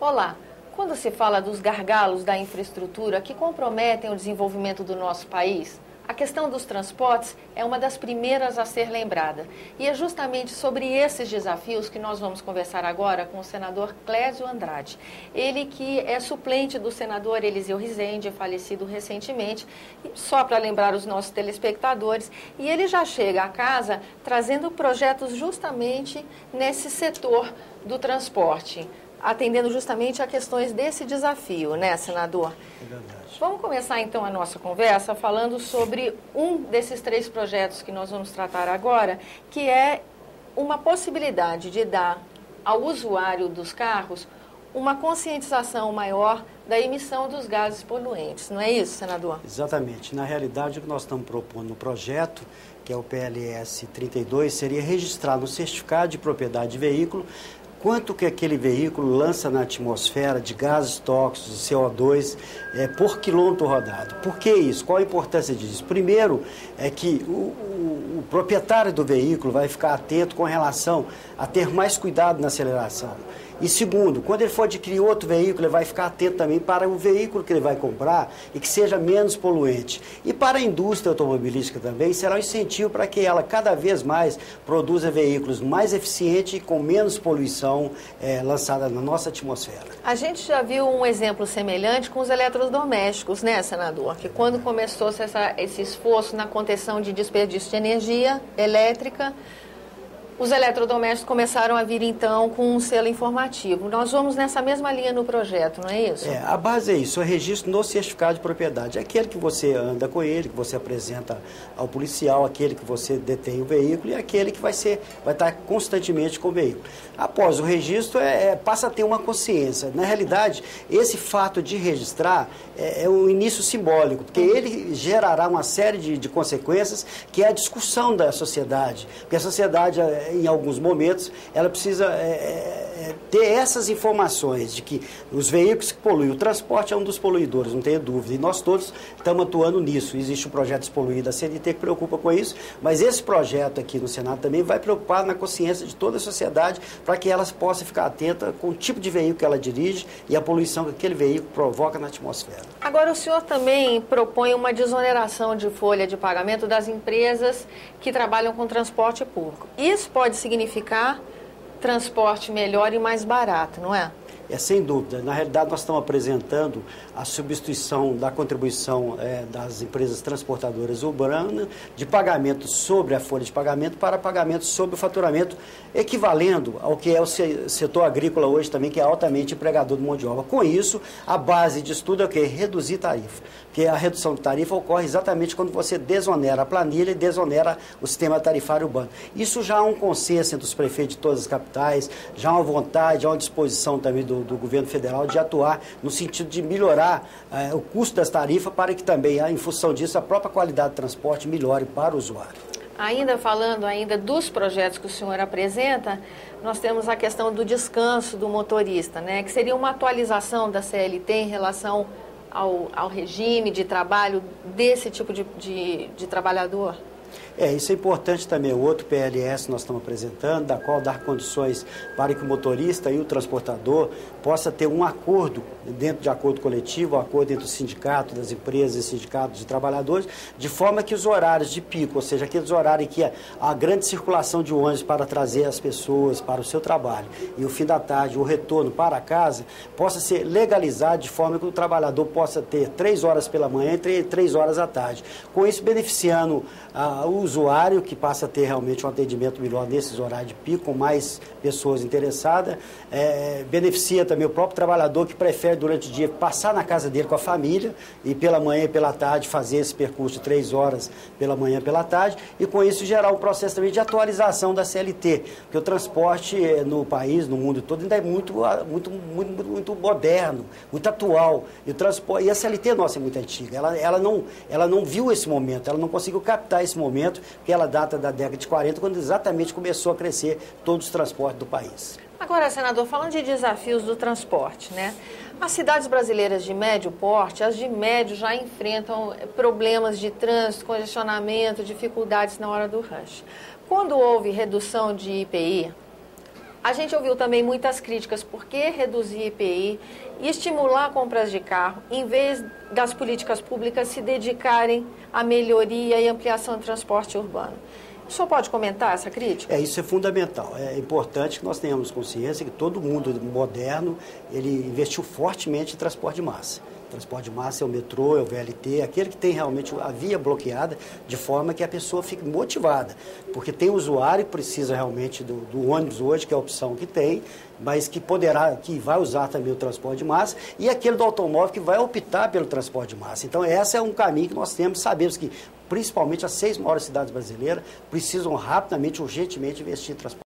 Olá, quando se fala dos gargalos da infraestrutura que comprometem o desenvolvimento do nosso país, a questão dos transportes é uma das primeiras a ser lembrada. E é justamente sobre esses desafios que nós vamos conversar agora com o senador Clésio Andrade. Ele que é suplente do senador Eliseu Rezende, falecido recentemente, só para lembrar os nossos telespectadores. E ele já chega à casa trazendo projetos justamente nesse setor do transporte, atendendo justamente a questões desse desafio, né, senador? É verdade. Vamos começar então a nossa conversa falando sobre um desses 3 projetos que nós vamos tratar agora, que é uma possibilidade de dar ao usuário dos carros uma conscientização maior da emissão dos gases poluentes. Não é isso, senador? Exatamente. Na realidade, o que nós estamos propondo no projeto, que é o PLS 32, seria registrar no certificado de propriedade de veículo quanto que aquele veículo lança na atmosfera de gases tóxicos, de CO2, por quilômetro rodado. Por que isso? Qual a importância disso? Primeiro, é que o proprietário do veículo vai ficar atento com relação a ter mais cuidado na aceleração. E segundo, quando ele for adquirir outro veículo, ele vai ficar atento também para o veículo que ele vai comprar e que seja menos poluente. E para a indústria automobilística também, será um incentivo para que ela cada vez mais produza veículos mais eficientes e com menos poluição lançada na nossa atmosfera. A gente já viu um exemplo semelhante com os eletrodomésticos, né, senador? Que quando começou esse esforço na contenção de desperdício de energia elétrica, os eletrodomésticos começaram a vir, então, com um selo informativo. Nós vamos nessa mesma linha no projeto, não é isso? A base é isso, é o registro no certificado de propriedade. É aquele que você anda com ele, que você apresenta ao policial, aquele que você detém o veículo e aquele que vai estar constantemente com o veículo. Após o registro, passa a ter uma consciência. Na realidade, esse fato de registrar é um início simbólico, porque ele gerará uma série de consequências, que é a discussão da sociedade. Porque a sociedade, em alguns momentos, ela precisa ter essas informações de que os veículos que poluem, o transporte é um dos poluidores, não tenha dúvida, e nós todos estamos atuando nisso. Existe um projeto Despoluir da CNT que preocupa com isso, mas esse projeto aqui no Senado também vai preocupar na consciência de toda a sociedade para que elas possam ficar atentas com o tipo de veículo que ela dirige e a poluição que aquele veículo provoca na atmosfera. Agora, o senhor também propõe uma desoneração de folha de pagamento das empresas que trabalham com transporte público. Isso pode significar transporte melhor e mais barato, não é? Sem dúvida. Na realidade, nós estamos apresentando a substituição da contribuição das empresas transportadoras urbanas de pagamento sobre a folha de pagamento para pagamento sobre o faturamento, equivalendo ao que é o setor agrícola hoje também, que é altamente empregador de mão de obra. Com isso, a base de estudo é o quê? Reduzir tarifa. Porque a redução de tarifa ocorre exatamente quando você desonera a planilha e desonera o sistema tarifário urbano. Isso já há um consenso entre os prefeitos de todas as capitais, já há uma vontade, há uma disposição também do governo federal de atuar no sentido de melhorar o custo das tarifas para que também, em função disso, a própria qualidade do transporte melhore para o usuário. Ainda falando dos projetos que o senhor apresenta, nós temos a questão do descanso do motorista, né, que seria uma atualização da CLT em relação ao regime de trabalho desse tipo de trabalhador? Isso é importante também. O outro PLS nós estamos apresentando, da qual dar condições para que o motorista e o transportador possa ter um acordo, dentro de acordo coletivo, um acordo entre o sindicato das empresas e sindicatos de trabalhadores, de forma que os horários de pico, ou seja, aqueles horários em que há grande circulação de ônibus para trazer as pessoas para o seu trabalho e o fim da tarde, o retorno para casa, possa ser legalizado de forma que o trabalhador possa ter 3 horas pela manhã e 3 horas à tarde. Com isso, beneficiando o usuário, que passa a ter realmente um atendimento melhor nesses horários de pico, com mais pessoas interessadas, beneficia também o próprio trabalhador que prefere durante o dia passar na casa dele com a família e pela manhã e pela tarde fazer esse percurso de 3 horas pela manhã e pela tarde, e com isso gerar um processo também de atualização da CLT, porque o transporte no país, no mundo todo, ainda é muito moderno, muito atual, e a CLT nossa é muito antiga, ela não viu esse momento, ela não conseguiu captar esse momento, que ela data da década de 40, quando exatamente começou a crescer todos os transportes do país. Agora, senador, falando de desafios do transporte, né? As cidades brasileiras de médio porte, as de médio já enfrentam problemas de trânsito, congestionamento, dificuldades na hora do rush. Quando houve redução de IPI, A gente ouviu também muitas críticas, por que reduzir IPI e estimular compras de carro, em vez das políticas públicas se dedicarem à melhoria e ampliação do transporte urbano. O senhor pode comentar essa crítica? Isso é fundamental. É importante que nós tenhamos consciência que todo mundo moderno, ele investiu fortemente em transporte de massa. Transporte de massa é o metrô, é o VLT, aquele que tem realmente a via bloqueada, de forma que a pessoa fique motivada. Porque tem usuário que precisa realmente do ônibus hoje, que é a opção que tem, mas que vai usar também o transporte de massa, e aquele do automóvel que vai optar pelo transporte de massa. Então, esse é um caminho que nós temos, sabemos que principalmente as 6 maiores cidades brasileiras precisam rapidamente, urgentemente investir em transporte.